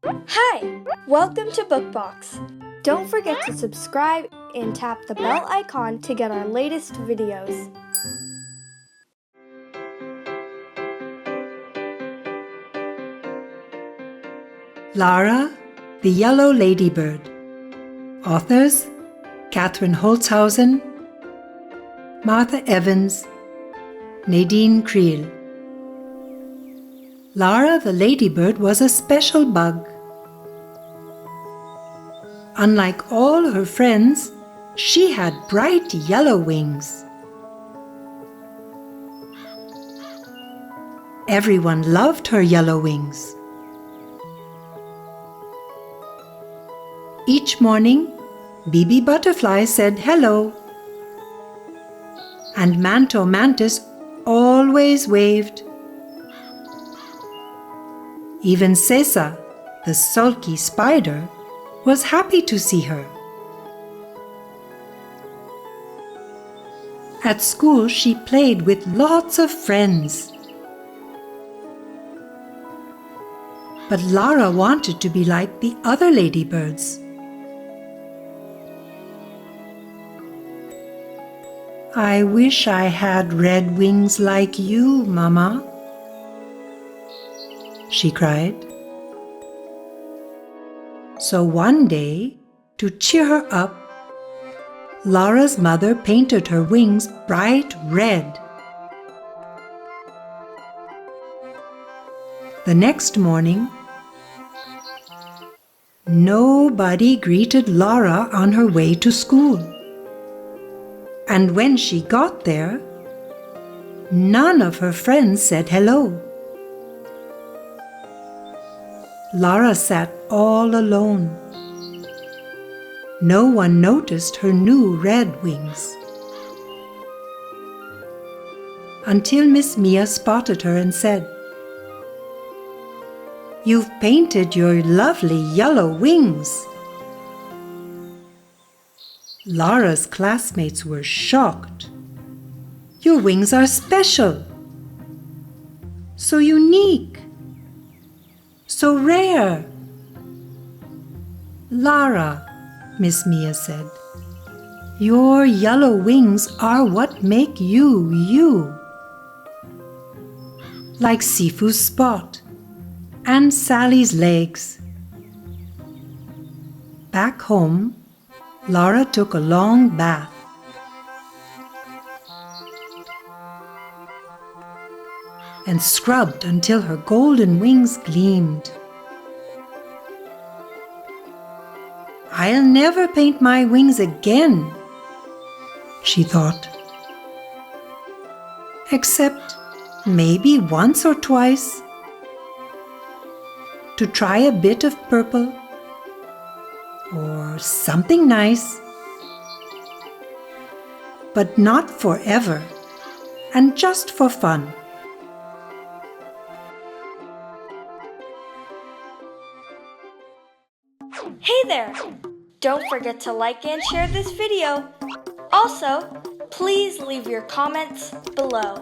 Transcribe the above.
Hi! Welcome to Bookbox. Don't forget to subscribe and tap the bell icon to get our latest videos. Lara the Yellow Ladybird. Authors Catherine Holtzhausen, Martha Evans, Nadene Kriel. Lara the Ladybird was a special bug. Unlike all her friends, she had bright yellow wings. Everyone loved her yellow wings. Each morning, Bibi Butterfly said hello, and Manto Mantis always waved. Even Sesa, the sulky spider, was happy to see her. At school, she played with lots of friends. But Lara wanted to be like the other ladybirds. I wish I had red wings like you, Mama, she cried. So one day, to cheer her up, Lara's mother painted her wings bright red. The next morning, nobody greeted Lara on her way to school. And when she got there, none of her friends said hello. Lara sat all alone. No one noticed her new red wings. Until Miss Miya spotted her and said, "You've painted your lovely yellow wings." Lara's classmates were shocked. "Your wings are special, so unique, so rare." "Lara," Miss Miya said, "your yellow wings are what make you, you. Like Sipho's spot and Sally's legs." Back home, Lara took a long bath. And scrubbed until her golden wings gleamed. "I'll never paint my wings again," she thought. "Except maybe once or twice, to try a bit of purple or something nice, but not forever and just for fun." Hey there! Don't forget to like and share this video. Also, please leave your comments below.